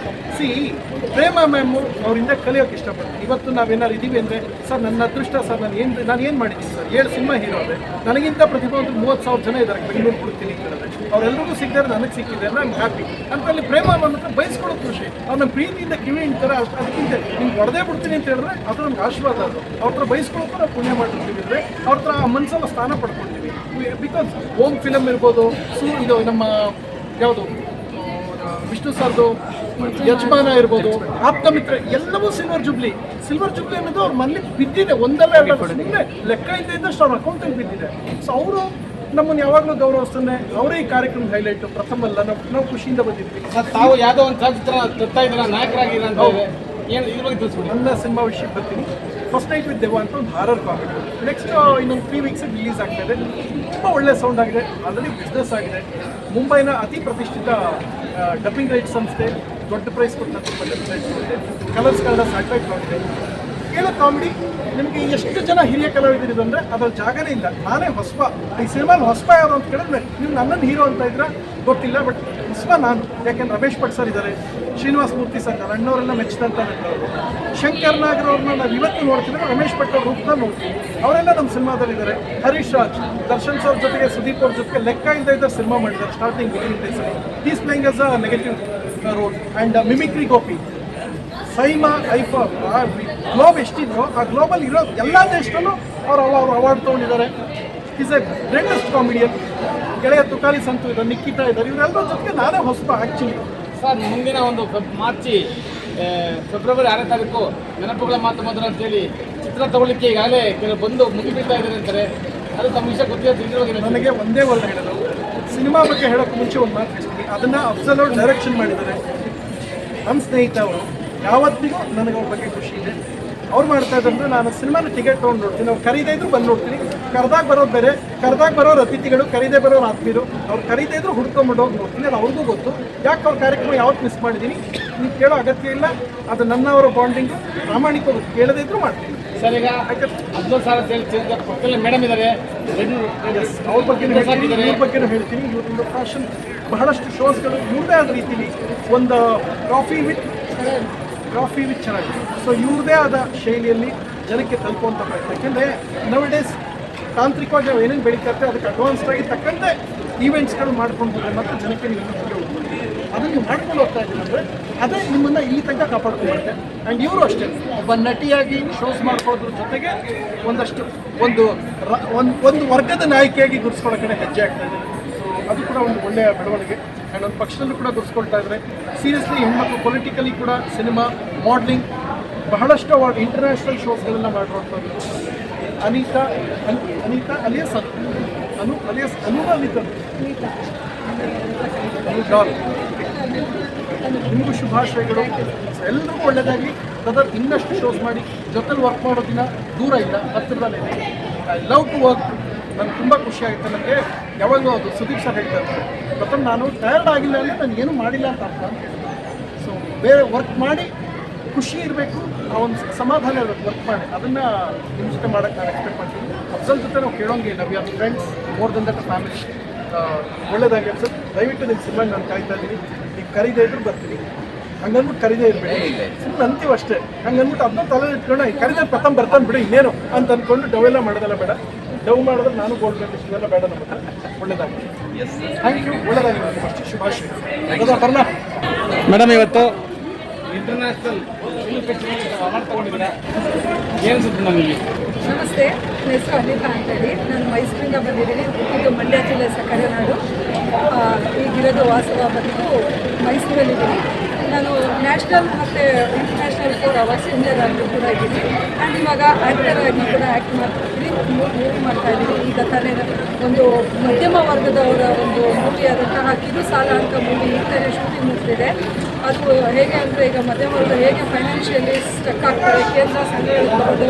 ಪ್ರೇಮ ಮ್ಯಾಮು ಅವರಿಂದ ಕಲಿಯೋಕೆ ಇಷ್ಟಪಡ್ತೀನಿ. ಇವತ್ತು ನಾವೇನಾದ್ರು ಇದ್ದೀವಿ ಅಂದರೆ, ಸರ್ ನನ್ನ ಅದೃಷ್ಟ ಸರ್, ನಾನು ಏನು ಮಾಡಿದ್ದೀನಿ ಸರ್, 7 ಸಿನಿಮಾ ಹೀರೋ ಅದೇ, ನನಗಿಂತ ಪ್ರತಿಭಾವಂತರು 30,000 ಜನ ಇದ್ದಾರೆ ಬೆಂಗಳೂರು ಕೊಡ್ತೀನಿ ಅಂತ ಹೇಳಿದ್ರೆ, ಅವರೆಲ್ಲರಿಗೂ ಸಿಕ್ಕಿದ್ದಾರೆ, ನನಗೆ ಸಿಕ್ಕಿದೆ, ನಾನು ಹ್ಯಾಪಿ ಅಂತಲ್ಲಿ ಪ್ರೇಮ ಮ್ಯಾಮ್ ಹತ್ರ ಬಯಸ್ಕೊಳ್ಳೋ ಖುಷಿ. ಅವ್ರು ನಮ್ಮ ಪ್ರೀತಿಯಿಂದ ಕಿವಿ ಇಂತಾರೆ. ಅದಕ್ಕಿಂತ ನಿಮ್ಗೆ ಹೊಡೆದೇ ಬಿಡ್ತೀನಿ ಅಂತ ಹೇಳಿದ್ರೆ ಅದು ನಮ್ಗೆ ಆಶೀರ್ವಾದ. ಅದು ಅವ್ರ ಹತ್ರ ಬಯಸ್ಕೊಳ್ಳೋಕ್ಕೂ ನಾವು ಪುಣ್ಯ ಮಾಡಿರ್ತೀವಿ ಅಂದರೆ ಅವ್ರ ಹತ್ರ ಆ ಮನಸ್ಸಲ್ಲ ಸ್ಥಾನ ಪಡ್ಕೊಳ್ತೀವಿ. ಬಿಕಾಸ್ ಓಮ್ ಫಿಲಮ್ ಇರ್ಬೋದು, ಇದು ನಮ್ಮ ಯಾವುದು ವಿಷ್ಣು ಸರ್ದು ಯಜಮಾನ ಇರ್ಬೋದು, ಆಪ್ತ ಮಿತ್ರ, ಎಲ್ಲವೂ ಸಿಲ್ವರ್ ಜುಬ್ಲಿ ಅನ್ನೋದು ಅವ್ರ ಮನೇಲಿ ಬಿದ್ದಿದೆ. ಒಂದಲ್ಲ ಎರಡಲ್ಲ, ಲೆಕ್ಕ ಇದ್ದಷ್ಟು ಅವ್ರ ಅಕೌಂಟಲ್ಲಿ ಬಿದ್ದಿದೆ. ಸೊ ಅವರು ನಮ್ಮನ್ನು ಯಾವಾಗಲೂ ಗೌರವಿಸ್ತಾನೆ. ಅವರೇ ಈ ಕಾರ್ಯಕ್ರಮದ ಹೈಲೈಟು. ಪ್ರಥಮ ಅಲ್ಲ, ನಾವು ಖುಷಿಯಿಂದ ಬಂದಿದ್ವಿ. ತಾವು ಯಾವುದೋ ಒಂದು ಚಲನಚಿತ್ರ ತರ್ತಾ ಇದ್ದೀರಾ, ನಾಯಕರಾಗಿದ್ದೀರಾ ಅಂತ ಏನು ಇದ್ರ ಬಗ್ಗೆ ತಿಳಿಸ್ಬಿಡಿ. ನನ್ನ ಸಿನಿಮಾ ವಿಷಯಕ್ಕೆ ಬರ್ತೀನಿ. ಫಸ್ಟ್ ನೈಟ್ ವಿತ್ ದೇವ ಅಂತ ಒಂದು ಹಾರರ್ ಕಾಮಿಡಿ. ನೆಕ್ಸ್ಟ್ ಇನ್ನೊಂದು 3 ವೀಕ್ಸಿಗೆ ರಿಲೀಸ್ ಆಗ್ತಾಯಿದೆ. ತುಂಬ ಒಳ್ಳೆ ಸೌಂಡ್ ಆಗಿದೆ, ಆಲ್ರೆಡಿ ಬಿಸ್ನೆಸ್ ಆಗಿದೆ. ಮುಂಬೈನ ಅತಿ ಪ್ರತಿಷ್ಠಿತ ಡಬ್ಬಿಂಗ್ ರೈಟ್ ಸಂಸ್ಥೆ ದೊಡ್ಡ ಪ್ರೈಸ್ ಕೊಟ್ಟು ತುಂಬ ಡಬ್ಬಿಂಗ್ ರೈಟ್ಸ್ ಕೊಟ್ಟಿದೆ. ಕಲರ್ಸ್ ಕನ್ನಡ ಸ್ಯಾಟಲೈಟ್ ಮಾಡಿದೆ. ಕೇಳೋ ಕಾಮಿಡಿ. ನಿಮಗೆ ಎಷ್ಟು ಜನ ಹಿರಿಯ ಕಲಾವಿದರಿದೆ ಅಂದರೆ ಅದ್ರಲ್ಲಿ ಜಾಗನೇ ಇಲ್ಲ. ನಾನೇ ಹೊಸಬ. ಈ ಸಿನಿಮಾನ ಹೊಸಬ ಯಾರು ಅಂತ ಕೇಳಿದ್ರೆ ನೀವು ನನ್ನನ್ನು ಹೀರೋ ಅಂತ ಇದ್ರೆ ಗೊತ್ತಿಲ್ಲ, ಬಟ್ ಹೊಸಬ ನಾನು. ಯಾಕೆಂದ್ರೆ ರಮೇಶ್ ಭಟ್ ಸರ್ ಇದ್ದಾರೆ, ಶ್ರೀನಿವಾಸ ಮೂರ್ತಿ ಸರ್, ಅಣ್ಣವರೆಲ್ಲ ಮೆಚ್ಚಿದಂಥ ನಟರು. ಶಂಕರ್ ನಾಗರ್ ಅವ್ರನ್ನ ನಾವು ಇವತ್ತು ನೋಡ್ತಿದ್ರೆ ರಮೇಶ್ ಭಟ್ ಅವ್ರ ರೂಪದಲ್ಲಿ ನೋಡ್ತೀವಿ. ಅವರೆಲ್ಲ ನಮ್ಮ ಸಿನಿಮಾದಲ್ಲಿದ್ದಾರೆ. ಹರೀಶ್ ರಾಜ್, ದರ್ಶನ್ ಸರ್ ಜೊತೆಗೆ, ಸುದೀಪ್ ಅವ್ರ ಜೊತೆಗೆ ಲೆಕ್ಕ ಇಲ್ಲದೆ ಸಿನಿಮಾ ಮಾಡಿದ್ದಾರೆ ಸ್ಟಾರ್ಟಿಂಗ್ ಬಿಗಿನಿಂಗ್ ಡೇಸಲ್ಲಿ. Is playing as a negative role. And mimicry Gopi, SIIMA, IIFA, Globe ಎಷ್ಟಿದ್ರು ಆ ಗ್ಲೋಬಲ್ ಇರೋ ಎಲ್ಲ ದೇಶದಲ್ಲೂ ಅವರು ಅವಾರ್ಡ್ ತೊಗೊಂಡಿದ್ದಾರೆ. Is a greatest comedian. ಗೆಳೆಯ ತುಕಾಲಿ ಸಂತು ಇದ್ದಾರೆ, ನಿಖಿತಾ ಇದ್ದಾರೆ, ಇವರೆಲ್ಲರ ಜೊತೆಗೆ ನಾನೇ ಹೊಸಬ ಆ್ಯಕ್ಚುಲಿ. ಸರ್ ಮುಂದಿನ ಒಂದು ಫೆಬ್ರವರಿ 6ನೇ ತಾರೀಕು ನೆನಪುಗಳ ಮಾತು ಮೊದಲು ಅಂತೇಳಿ ಚಿತ್ರ ತಗೊಳ್ಳಿಕ್ಕೆ ಈಗಾಗಲೇ ಕೆಲವು ಬಂದು ಮುಗಿಬಿಡ್ತಾ ಇದ್ದಾರೆ ಅಂತಾರೆ. ಅದು ತಮ್ಮ ವಿಷಯ ಗೊತ್ತಿಲ್ಲ. ನನಗೆ ಒಂದೇ ಒಂದು ಹೇಳೋದು, ಸಿನಿಮಾ ಬಗ್ಗೆ ಹೇಳೋಕ್ಕೆ ಮುಂಚೆ ಒಂದು ಮಾತು ಹೇಳ್ತೀನಿ. ಅದನ್ನು ಅಫ್ಜಲ್ ಅವರು ಡೈರೆಕ್ಷನ್ ಮಾಡಿದ್ದಾರೆ. ನನ್ನ ಸ್ನೇಹಿತ ಅವರು, ಯಾವತ್ತಿಗೂ ನನಗೆ ಅವ್ರ ಬಗ್ಗೆ ಖುಷಿ ಇದೆ. ಅವ್ರು ಮಾಡ್ತಾ ಇದ್ದಂದ್ರೆ ನಾನು ಸಿನಿಮಾನ ಟಿಕೆಟ್ ತೊಗೊಂಡು ನೋಡ್ತೀನಿ. ಅವ್ರು ಕರೀದೇ ಇದ್ರು ಬಂದು ನೋಡ್ತೀನಿ. ಕರೆದಾಗ ಬರೋದು ಬೇರೆ, ಕರೆದಾಗ ಬರೋರು ಅತಿಥಿಗಳು, ಕರೀದೇ ಬರೋರು ಆತ್ಮೀಯರು. ಅವ್ರು ಕರೀದೇ ಇದ್ರು ಹುಡ್ಕೊಂಬಿಟ್ಟು ಹೋಗಿ ನೋಡ್ತೀನಿ. ಅದು ಅವ್ರಿಗೂ ಗೊತ್ತು. ಯಾಕೆ ಅವ್ರ ಕಾರ್ಯಕ್ರಮ ಯಾವತ್ತು ಮಿಸ್ ಮಾಡಿದ್ದೀನಿ ನೀವು ಕೇಳೋ ಅಗತ್ಯ ಇಲ್ಲ. ಅದು ನನ್ನವರ ಬಾಂಡಿಂಗು, ಪ್ರಾಮಾಣಿಕವಾಗಿ ಕೇಳದೇ ಇದ್ರು ಮಾಡ್ತೀನಿ. ಸರ್ ಈಗ ಅಬ್ದುಲ್ ಸಾರ್ ಪಕ್ಕದಲ್ಲಿ ಮೇಡಮ್ ಇದ್ದಾರೆ, ಅವ್ರ ಬಗ್ಗೆನೂ ಹೇಳ್ತೀನಿ, ಇವ್ರ ಬಗ್ಗೆನೂ ಹೇಳ್ತೀನಿ. ಇವ್ರೊಂದು ಫ್ಯಾಷನ್ ಬಹಳಷ್ಟು ಶೋಸ್ಗಳು ಇವ್ರದೇ ಆದ ರೀತಿಲಿ ಒಂದು ಕಾಫಿ ವಿತ್ ಚೆನ್ನಾಗಿದೆ. ಸೊ ಇವ್ರದೇ ಆದ ಶೈಲಿಯಲ್ಲಿ ಜನಕ್ಕೆ ತಲುಪುವಂಥ ಪ್ರಯತ್ನ. ಯಾಕೆಂದರೆ ನವ್ ಡೇಸ್ ತಾಂತ್ರಿಕವಾಗಿ ನಾವು ಏನೇನು ಬೆಳೀತಾ ಇರ್ತೇವೆ ಅದಕ್ಕೆ ಅಡ್ವಾನ್ಸ್ಡ್ ಆಗಿ ತಕ್ಕಂತೆ ಈವೆಂಟ್ಸ್ಗಳು ಮಾಡ್ಕೊಂಡು ಹೋದರೆ ಮತ್ತು ಜನಕ್ಕೆ ನೀವು ಅದನ್ನು ನೀವು ಮಾಡ್ಕೊಂಡು ಹೋಗ್ತಾ ಇದ್ದೀವಿ ಅಂದರೆ ಅದೇ ನಿಮ್ಮನ್ನು ಇಲ್ಲಿ ತನಕ ಕಾಪಾಡ್ಕೊಂಡ್ಬರುತ್ತೆ. ಆ್ಯಂಡ್ ಇವರು ಅಷ್ಟೇ ಒಬ್ಬ ನಟಿಯಾಗಿ ಶೋಸ್ ಮಾಡ್ಕೊಳ್ಳೋದ್ರ ಜೊತೆಗೆ ಒಂದಷ್ಟು ಒಂದು ವರ್ಗದ ನಾಯಕಿಯಾಗಿ ಗುರುಸ್ಕೊಳ್ಳೋ ಕಡೆ ಹೆಜ್ಜೆ ಆಗ್ತಾ ಇದೆ. ಸೊ ಅದು ಕೂಡ ಒಂದು ಒಳ್ಳೆಯ ಬೆಳವಣಿಗೆ. ಆ್ಯಂಡ್ ಒಂದು ಪಕ್ಷದಲ್ಲೂ ಕೂಡ ಗುರುಸ್ಕೊಳ್ತಾ ಇದ್ದಾರೆ. ಸೀರಿಯಸ್ಲಿ ಹೆಣ್ಮಕ್ಳು ಪೊಲಿಟಿಕಲಿ ಕೂಡ ಸಿನಿಮಾ, ಮಾಡಲಿಂಗ್, ಬಹಳಷ್ಟು ಅವಾರ್ಡ್, ಇಂಟರ್ನ್ಯಾಷನಲ್ ಶೋಸ್ಗಳೆಲ್ಲ ಮಾಡಿರುವಂಥದ್ದು. ಅನಿತಾ ಅಲಿಯಸ್ ಡಾಲ್, ನಿಮಗೂ ಶುಭಾಶಯಗಳು. ಎಲ್ಲರಿಗೂ ಒಳ್ಳೆಯದಾಗಲಿ. ಬ್ರದರ್ ಇನ್ನಷ್ಟು ಶೋಸ್ ಮಾಡಿ ಜೊತೆಲಿ ವರ್ಕ್ ಮಾಡೋದಿನ ದೂರ ಇಲ್ಲ, ಹತ್ತಿರದಲ್ಲೇ. I love to work. ನನಗೆ ತುಂಬ ಖುಷಿ ಆಗುತ್ತೆ. ನನಗೆ ಯಾವಾಗಲೂ ಅದು ಸುದೀಪ್ ಸರ್ ಹೇಳ್ತಾ ಇರ್ತಾರೆ, ಪ್ರಥಮ ನಾನು ಟಯರ್ಡ್ ಆಗಿಲ್ಲ ಅಂದರೆ ನಾನು ಏನೂ ಮಾಡಿಲ್ಲ ಅಂತ ಅರ್ಥ. ಸೊ ಬೇರೆ ವರ್ಕ್ ಮಾಡಿ ಖುಷಿ ಇರಬೇಕು, ಆ ಒಂದು ಸಮಾಧಾನ ಇರಬೇಕು ವರ್ಕ್ ಮಾಡಿ. ಅದನ್ನು ನಿಮ್ಮ ಜೊತೆ ಮಾಡೋಕ್ಕೆ ನಾನು ಎಕ್ಸ್ಪೆಕ್ಟ್ ಮಾಡ್ತೀನಿ. ಅಫ್ಜಲ್ ಜೊತೆ ನಾವು ಕೇಳೋಂಗಿಲ್ಲ. We are friends more than that family. ಒಳ್ಳೆಯದಾಗಿ ಅಫ್ಜಲ್, ದಯವಿಟ್ಟು ನಿಮ್ಮ ಸಿನಿಮಾ ನಾನು ಕಾಯ್ತಾ ಇದ್ದೀನಿ. ನೀವು ಕರೀದೇ ಇದ್ರು ಬರ್ತೀನಿ. ಹಂಗಂದ್ಬಿಟ್ಟು ಕರೀದೇ ಇರಬೇಡಿ, ಸುಮ್ಮನೆ ಅಂತೀವಿ ಅಷ್ಟೇ. ಹಂಗಂದ್ಬಿಟ್ಟು ಅದನ್ನ ತಲೆ ಇಟ್ಕೊಂಡು ಕರೀದೇ ಪ್ರಥಮ ಬರ್ತಾನೆ ಬಿಡಿ ಇನ್ನೇನು ಅಂತ ಅಂದ್ಕೊಂಡು ಡವೆಲ್ಲ ಮಾಡೋದೆಲ್ಲ ಬೇಡ. ಡವ್ ಮಾಡಿದ್ರೆ ನಾನು ಗೋಲ್ಡ್ ಬೇಕು, ಇಷ್ಟೆಲ್ಲ ಬೇಡ. ನಮ್ಮ ಹತ್ರ ಒಳ್ಳೆಯದಾಗಿ. Thank you. ಒಳ್ಳೆಯದಾಗಿ ಅಷ್ಟೇ. ಶುಭಾಶಯ. ಬರ್ಲ ಮೇಡಮ್, ಇವತ್ತು ಇಂಟರ್ನ್ಯಾಷನಲ್ ಫಿಲ್ಮ್ ಫೆಸ್ಟಿವಲ್ ಅವಾರ್ಡ್ ತಗೊಂಡಿದ್ದೀರಾ, ಏನು ಸುದ್ದಿ ನನಗೆ? ನಮಸ್ತೆ, ನನ್ನ ಹೆಸರು ಅನಿತಾ ಅಂತೇಳಿ. ನಾನು ಮೈಸೂರಿಂದ ಬಂದಿದ್ದೀನಿ. ಇದು ಮಂಡ್ಯ ಜಿಲ್ಲೆ ಸಕ್ಕರೆನಾಡು. ಈಗಿರೋದು ವಾಸವ ಬಂದು ಮೈಸೂರಲ್ಲಿದ್ದೀನಿ. ನಾನು ನ್ಯಾಷನಲ್ ಮತ್ತು ಇಂಟರ್ನ್ಯಾಷನಲ್ 4 ಅವಾರ್ಡ್ಸ್ ಇಂಡಿಯನ್ ಆಗಿ ಕೂಡ ಇದ್ದೀನಿ. ಆ್ಯಂಡ್ ಇವಾಗ ಆ್ಯಕ್ಟರ್ ಆಗಿ ಕೂಡ ಆ್ಯಕ್ಟ್ ಮಾಡ್ತಿದ್ದೀನಿ, ಮೂವಿ ಮಾಡ್ತಾಯಿದ್ದೀನಿ. ಈಗ ತಾನೇ ಒಂದು ಮಧ್ಯಮ ವರ್ಗದವರ ಒಂದು ಮೂವಿ ಆದಂತಹ ಕಿರುಸಾಲ ಅಂತ ಮೂವಿ ಈಗ ತಾನೇ ಶೂಟಿಂಗ್ ಮುಗಿದಿದೆ. ಅದು ಹೇಗೆ ಅಂದರೆ ಈಗ ಮಧ್ಯಮ ವರ್ಗ ಹೇಗೆ ಫೈನಾನ್ಷಿಯಲಿ ಸ್ಟಕ್ ಆಗ್ತಾರೆ, ಕೇಂದ್ರ ಸಂಘಗಳು ತಗೊಂಡು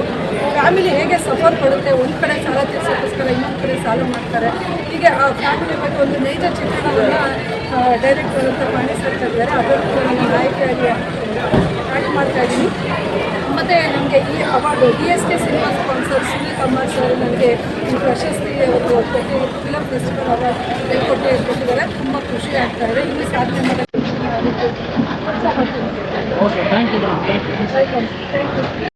ಫ್ಯಾಮಿಲಿ ಹೇಗೆ ಸಫರ್ ಪಡುತ್ತೆ. ಒಂದು ಕಡೆ ಸಾಲ ತೀರ್ಸೋಕ್ಕೋಸ್ಕರ ಇನ್ನೊಂದು ಕಡೆ ಸಾಲ ಮಾಡ್ತಾರೆ. ಹೀಗೆ ಆ ಫ್ಯಾಮಿಲಿ ಬಗ್ಗೆ ಒಂದು ನೈಜ ಚಿತ್ರಣವನ್ನು ಡೈರೆಕ್ಟರ್ ಅಂತ ಪಾಂಡೆ ಸರ್ ಇದ್ದಾರೆ. ಅದನ್ನು ನಾನು ನಾಯಕಿಯಾಗಿ ಆ್ಯಕ್ಟ್ ಮಾಡ್ತಾಯಿದ್ದೀನಿ. ಮತ್ತು ನನಗೆ ಈ award DSK cinema sponsor Sunil Kumar sir ನನಗೆ ಈ ಪ್ರಶಸ್ತಿ ಒಂದು ಫಿಲಮ್ ಫೆಸ್ಟಿವಲ್ ಅವಾರ್ಡ್ ಕೊಟ್ಟಿದ್ದಾರೆ. ತುಂಬ ಖುಷಿ ಆಗ್ತಾ ಇದೆ. ಇನ್ನೂ ಸಾಧನೆ ಮಾಡೋಕ್ಕೆ ಓಕೆ, ಥ್ಯಾಂಕ್ ಯು.